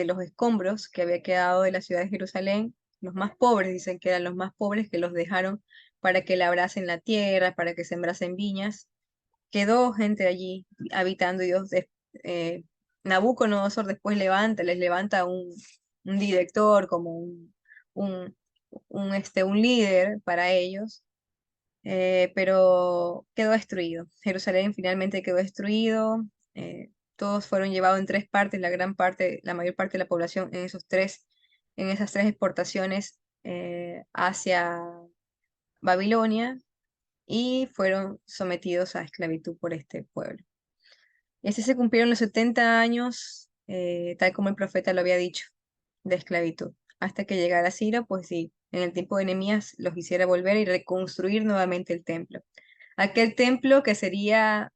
los escombros que había quedado de la ciudad de Jerusalén. Los más pobres, dicen que eran los más pobres, que los dejaron para que labrasen la tierra, para que sembrasen viñas. Quedó gente allí habitando, y eh, Nabucodonosor después les levanta un director, como un, un líder para ellos, pero quedó destruido. Jerusalén finalmente quedó destruido, todos fueron llevados en tres partes, la mayor parte de la población en esas tres exportaciones hacia Babilonia, y fueron sometidos a esclavitud por este pueblo. Y así se cumplieron los 70 años, tal como el profeta lo había dicho, de esclavitud, hasta que llegara Ciro, pues sí, en el tiempo de Nehemías los hiciera volver y reconstruir nuevamente el templo. Aquel templo que sería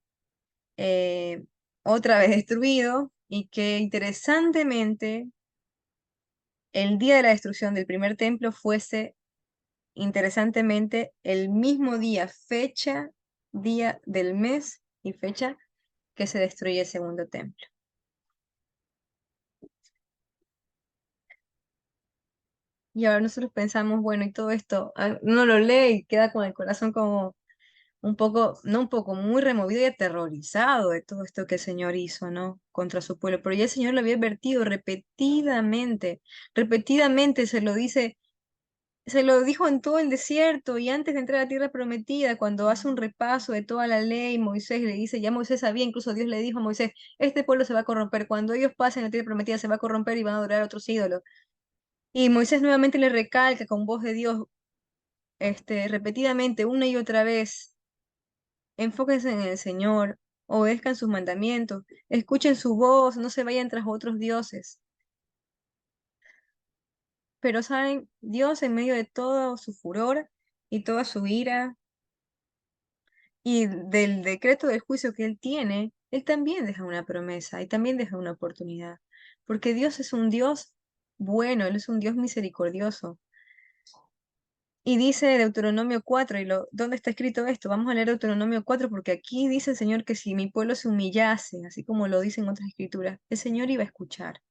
eh, otra vez destruido, y que interesantemente el día de la destrucción del primer templo fuese interesantemente el mismo día, fecha, día del mes y fecha que se destruye el segundo templo. Y ahora nosotros pensamos, bueno, y todo esto, uno lo lee y queda con el corazón como un poco, no un poco, muy removido y aterrorizado de todo esto que el Señor hizo, ¿no? Contra su pueblo. Pero ya el Señor lo había advertido repetidamente se lo dijo en todo el desierto y antes de entrar a la tierra prometida, cuando hace un repaso de toda la ley, Moisés le dice, ya Moisés sabía, incluso Dios le dijo a Moisés, este pueblo se va a corromper, cuando ellos pasen a la tierra prometida se va a corromper y van a adorar a otros ídolos. Y Moisés nuevamente le recalca con voz de Dios, repetidamente, una y otra vez, enfóquense en el Señor, obedezcan sus mandamientos, escuchen su voz, no se vayan tras otros dioses. Pero saben, Dios en medio de todo su furor y toda su ira y del decreto del juicio que Él tiene, Él también deja una promesa y también deja una oportunidad. Porque Dios es un Dios bueno, Él es un Dios misericordioso. Y dice Deuteronomio 4, ¿dónde está escrito esto? Vamos a leer Deuteronomio 4 porque aquí dice el Señor que si mi pueblo se humillase, así como lo dicen otras escrituras, el Señor iba a escuchar.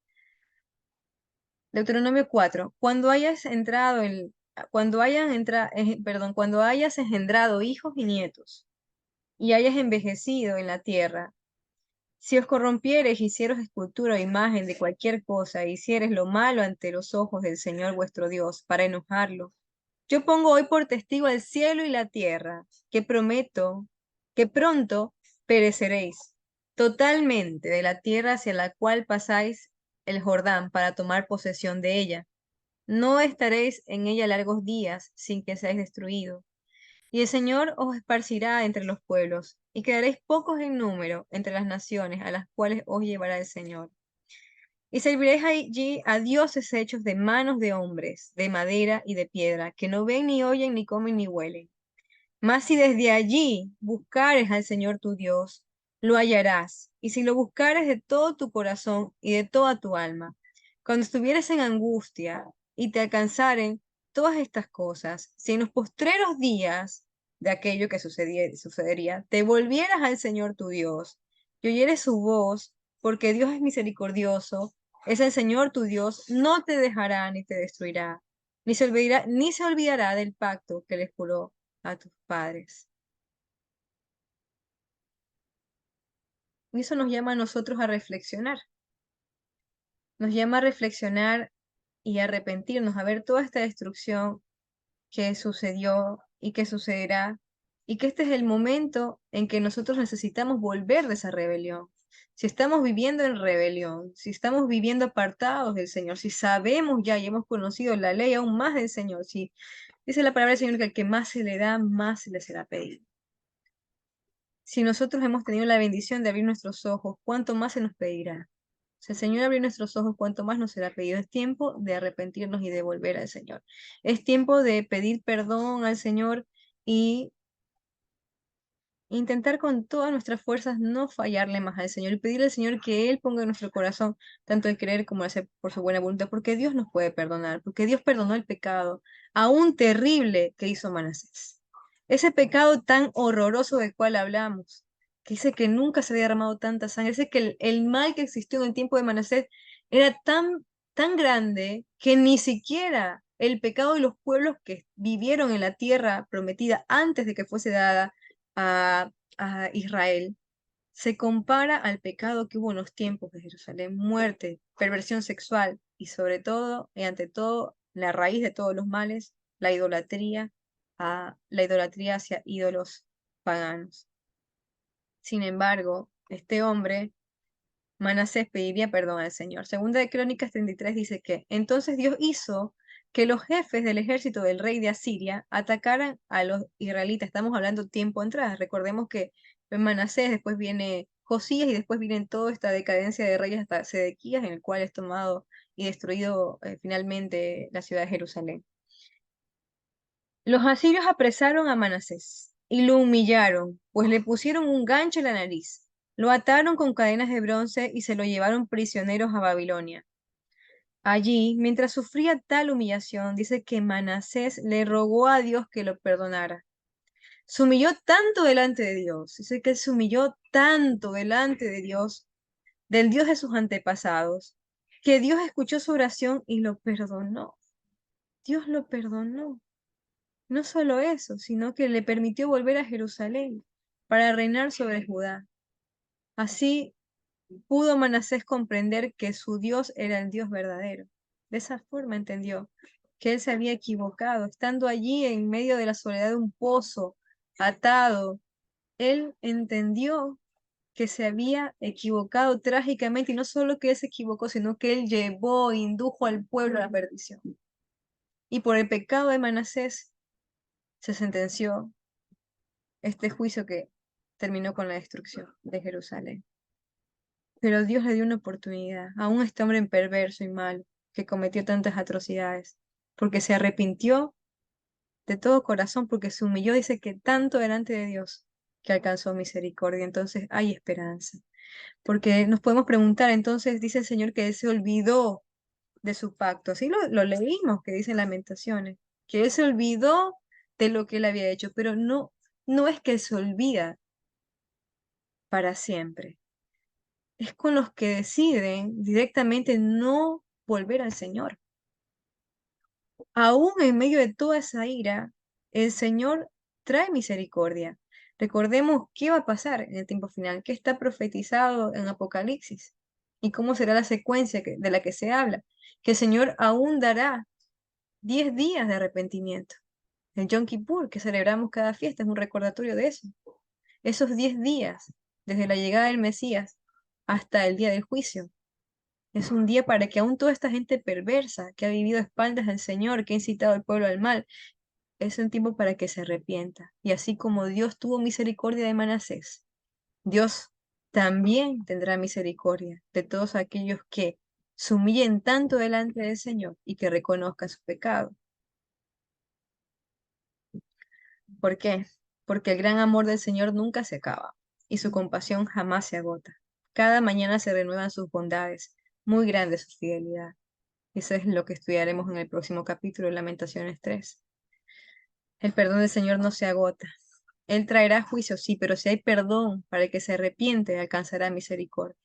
Deuteronomio 4, cuando hayas engendrado hijos y nietos y hayas envejecido en la tierra, si os corrompiereis, hicieros escultura o imagen de cualquier cosa, e hicieres lo malo ante los ojos del Señor vuestro Dios, para enojarlo, yo pongo hoy por testigo al cielo y la tierra, que prometo que pronto pereceréis totalmente de la tierra hacia la cual pasáis el Jordán para tomar posesión de ella. No estaréis en ella largos días sin que seáis destruidos. Y el Señor os esparcirá entre los pueblos, y quedaréis pocos en número entre las naciones a las cuales os llevará el Señor. Y serviréis allí a dioses hechos de manos de hombres, de madera y de piedra, que no ven ni oyen ni comen ni huelen. Mas si desde allí buscares al Señor tu Dios, lo hallarás, y si lo buscares de todo tu corazón y de toda tu alma, cuando estuvieres en angustia y te alcanzaren todas estas cosas, si en los postreros días de aquello que sucedería, te volvieras al Señor tu Dios y oyeres su voz, porque Dios es misericordioso, es el Señor tu Dios, no te dejará ni te destruirá, ni se olvidará del pacto que les juró a tus padres. Y eso nos llama a nosotros a reflexionar. Nos llama a reflexionar y a arrepentirnos, a ver toda esta destrucción que sucedió y que sucederá, y que este es el momento en que nosotros necesitamos volver de esa rebelión. Si estamos viviendo en rebelión, si estamos viviendo apartados del Señor, si sabemos ya y hemos conocido la ley aún más del Señor, si dice la palabra del Señor que al que más se le da, más se le será pedido. Si nosotros hemos tenido la bendición de abrir nuestros ojos, ¿cuánto más se nos pedirá? Si el Señor abrió nuestros ojos, ¿cuánto más nos será pedido? Es tiempo de arrepentirnos y de volver al Señor. Es tiempo de pedir perdón al Señor y intentar con todas nuestras fuerzas no fallarle más al Señor y pedirle al Señor que Él ponga en nuestro corazón tanto el querer como el hacer por su buena voluntad, porque Dios nos puede perdonar, porque Dios perdonó el pecado aún terrible que hizo Manasés. Ese pecado tan horroroso del cual hablamos, que dice que nunca se había derramado tanta sangre, dice que el mal que existió en el tiempo de Manasés era tan grande que ni siquiera el pecado de los pueblos que vivieron en la tierra prometida antes de que fuese dada a, a Israel se compara al pecado que hubo en los tiempos de Jerusalén, muerte, perversión sexual y sobre todo, y ante todo, la raíz de todos los males, la idolatría hacia ídolos paganos. Sin embargo, este hombre, Manasés, pediría perdón al Señor. Segunda de Crónicas 33 dice que entonces Dios hizo que los jefes del ejército del rey de Asiria atacaran a los israelitas. Estamos hablando tiempo atrás. Recordemos que en Manasés, después viene Josías y después viene toda esta decadencia de reyes hasta Sedequías, en el cual es tomado y destruido finalmente la ciudad de Jerusalén. Los asirios apresaron a Manasés y lo humillaron, pues le pusieron un gancho en la nariz. Lo ataron con cadenas de bronce y se lo llevaron prisioneros a Babilonia. Allí, mientras sufría tal humillación, dice que Manasés le rogó a Dios que lo perdonara. Se humilló tanto delante de Dios, dice que se humilló tanto delante de Dios, del Dios de sus antepasados, que Dios escuchó su oración y lo perdonó. Dios lo perdonó. No solo eso, sino que le permitió volver a Jerusalén para reinar sobre Judá. Así pudo Manasés comprender que su Dios era el Dios verdadero. De esa forma entendió que él se había equivocado, estando allí en medio de la soledad de un pozo, atado. Él entendió que se había equivocado trágicamente, y no solo que él se equivocó, sino que él llevó, indujo al pueblo a la perdición. Y por el pecado de Manasés se sentenció este juicio que terminó con la destrucción de Jerusalén. Pero Dios le dio una oportunidad a este hombre perverso y malo que cometió tantas atrocidades, porque se arrepintió de todo corazón, porque se humilló, dice que tanto delante de Dios que alcanzó misericordia. Entonces hay esperanza, porque nos podemos preguntar, entonces dice el Señor que él se olvidó de su pacto. Así lo leímos, que dice en Lamentaciones, que él se olvidó de lo que él había hecho, pero no es que él se olvida para siempre. Es con los que deciden directamente no volver al Señor. Aún en medio de toda esa ira, el Señor trae misericordia. Recordemos qué va a pasar en el tiempo final, qué está profetizado en Apocalipsis y cómo será la secuencia de la que se habla, que el Señor aún dará 10 días de arrepentimiento. El Yom Kippur, que celebramos cada fiesta, es un recordatorio de eso. Esos 10 días, desde la llegada del Mesías hasta el día del juicio, es un día para que aún toda esta gente perversa que ha vivido a espaldas del Señor, que ha incitado al pueblo al mal, es un tiempo para que se arrepienta. Y así como Dios tuvo misericordia de Manasés, Dios también tendrá misericordia de todos aquellos que se humillen tanto delante del Señor y que reconozcan su pecado. ¿Por qué? Porque el gran amor del Señor nunca se acaba y su compasión jamás se agota. Cada mañana se renuevan sus bondades, muy grande su fidelidad. Eso es lo que estudiaremos en el próximo capítulo, Lamentaciones 3. El perdón del Señor no se agota. Él traerá juicio, sí, pero si hay perdón para el que se arrepiente, alcanzará misericordia.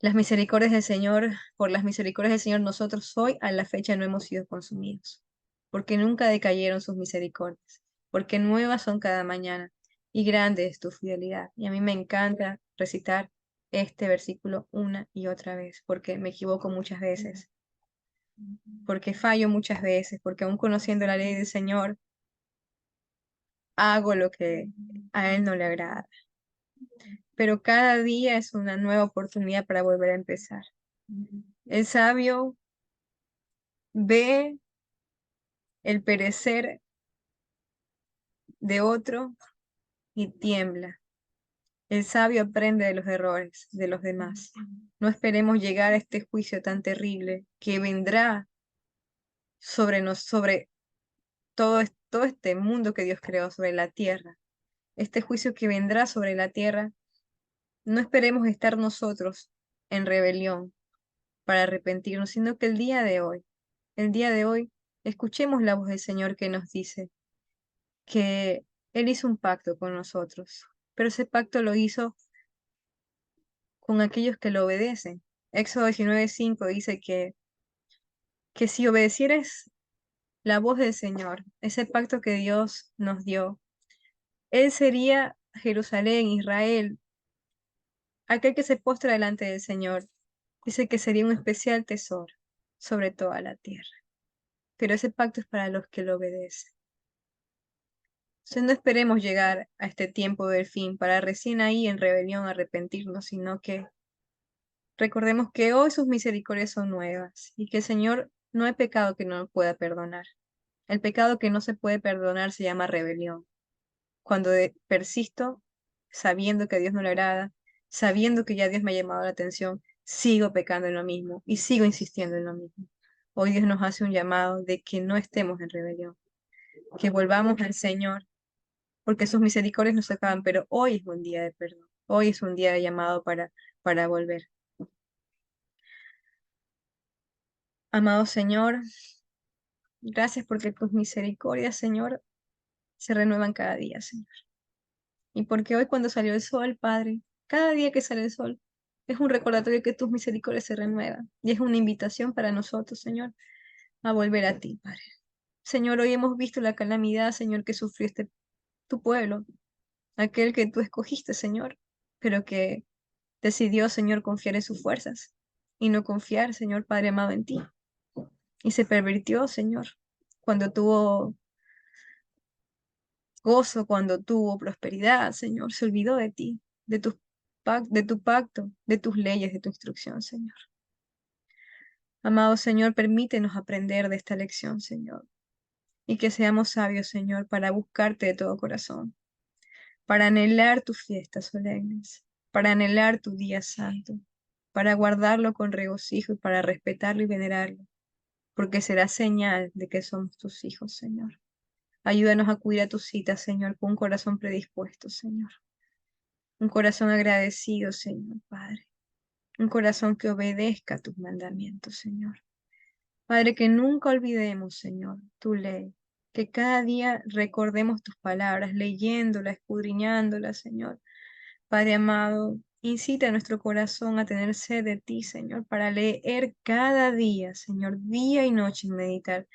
Las misericordias del Señor, por las misericordias del Señor, nosotros hoy a la fecha no hemos sido consumidos, porque nunca decayeron sus misericordias, porque nuevas son cada mañana, y grande es tu fidelidad. Y a mí me encanta recitar este versículo una y otra vez, porque me equivoco muchas veces, porque fallo muchas veces, porque aún conociendo la ley del Señor, hago lo que a Él no le agrada. Pero cada día es una nueva oportunidad para volver a empezar. El sabio ve el perecer de otro y tiembla. El sabio aprende de los errores de los demás. No esperemos llegar a este juicio tan terrible que vendrá sobre todo este mundo que Dios creó, sobre la tierra. Este juicio que vendrá sobre la tierra, no esperemos estar nosotros en rebelión para arrepentirnos, sino que el día de hoy, escuchemos la voz del Señor que nos dice que Él hizo un pacto con nosotros, pero ese pacto lo hizo con aquellos que lo obedecen. Éxodo 19:5 dice que si obedecieres la voz del Señor, ese pacto que Dios nos dio, Él sería Jerusalén, Israel, aquel que se postra delante del Señor. Dice que sería un especial tesoro sobre toda la tierra. Pero ese pacto es para los que lo obedecen. Entonces no esperemos llegar a este tiempo del fin para recién ahí en rebelión arrepentirnos, sino que recordemos que hoy sus misericordias son nuevas y que el Señor no hay pecado que no pueda perdonar. El pecado que no se puede perdonar se llama rebelión. Cuando persisto sabiendo que a Dios no le agrada, sabiendo que ya Dios me ha llamado la atención, sigo pecando en lo mismo y sigo insistiendo en lo mismo. Hoy Dios nos hace un llamado de que no estemos en rebelión, que volvamos al Señor, porque sus misericordias no se acaban, pero hoy es un día de perdón. Hoy es un día de llamado para volver. Amado Señor, gracias porque tus misericordias, Señor, se renuevan cada día, Señor. Y porque hoy cuando salió el sol, Padre, cada día que sale el sol, es un recordatorio que tus misericordias se renuevan. Y es una invitación para nosotros, Señor, a volver a ti, Padre. Señor, hoy hemos visto la calamidad, Señor, que sufrió tu pueblo, aquel que tú escogiste, Señor, pero que decidió, Señor, confiar en sus fuerzas y no confiar, Señor Padre amado, en ti. Y se pervirtió, Señor, cuando tuvo gozo, cuando tuvo prosperidad, Señor, se olvidó de ti, de tu pacto, de tus leyes, de tu instrucción, Señor. Amado Señor, permítenos aprender de esta lección, Señor, y que seamos sabios, Señor, para buscarte de todo corazón, para anhelar tus fiestas solemnes, para anhelar tu día santo, para guardarlo con regocijo y para respetarlo y venerarlo, porque será señal de que somos tus hijos, Señor. Ayúdanos a acudir a tus citas, Señor, con un corazón predispuesto, Señor. Un corazón agradecido, Señor, Padre. Un corazón que obedezca a tus mandamientos, Señor. Padre, que nunca olvidemos, Señor, tu ley. Que cada día recordemos tus palabras, leyéndolas, escudriñándolas, Señor. Padre amado, incita a nuestro corazón a tener sed de ti, Señor, para leer cada día, Señor, día y noche, y meditar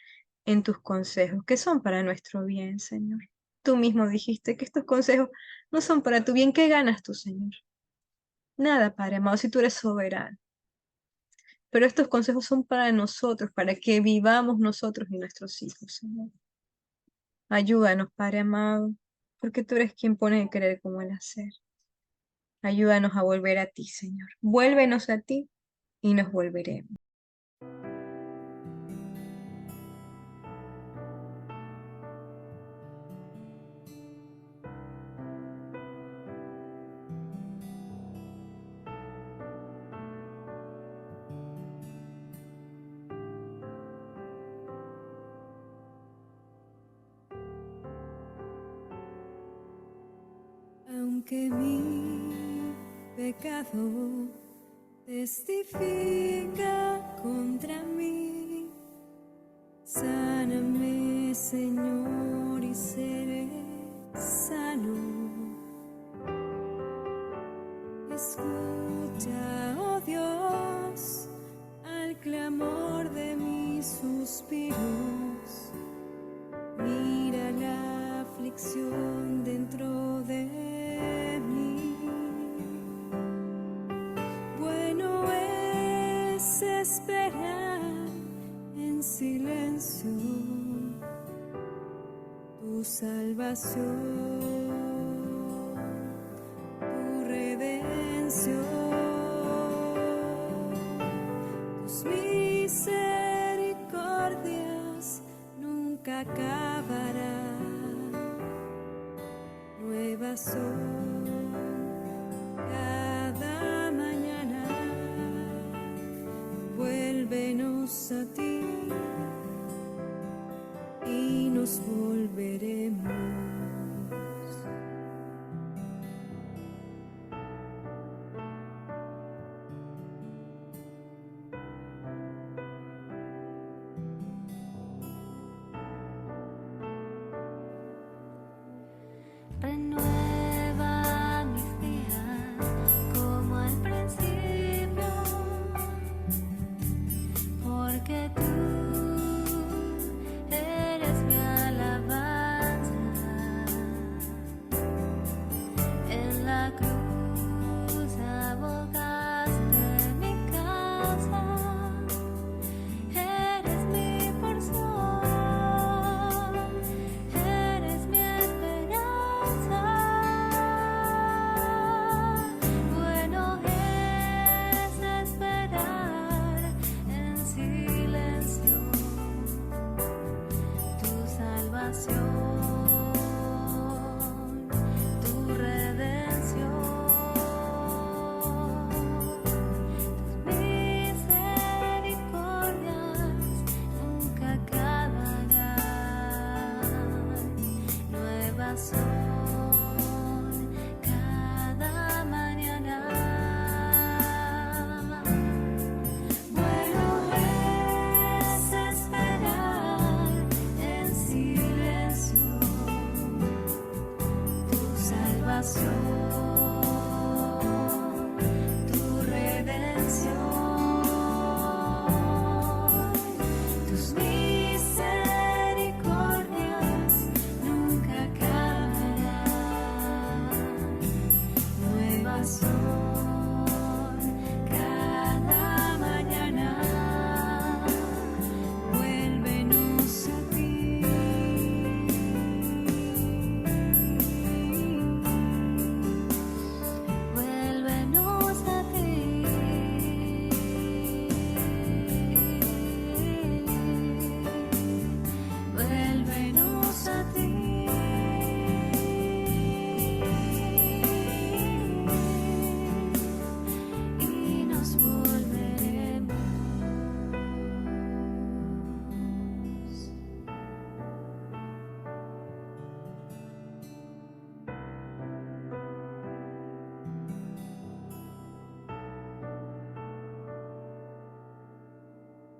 en tus consejos, que son para nuestro bien, Señor. Tú mismo dijiste que estos consejos no son para tu bien. ¿Qué ganas tú, Señor? Nada, Padre amado, si tú eres soberano. Pero estos consejos son para nosotros, para que vivamos nosotros y nuestros hijos, Señor. Ayúdanos, Padre amado, porque tú eres quien pone el querer como el hacer. Ayúdanos a volver a ti, Señor. Vuélvenos a ti y nos volveremos. Aunque mi pecado testifica contra mí, sáname, Señor, y seré sano. Escucha, oh Dios, al clamor de mis suspiros. Mira la aflicción dentro de mí. Bueno es esperar en silencio tu salvación, tu redención, tus misericordias nunca acabarán. Nuevas son cada mañana. Vuélvenos a ti y nos volveremos.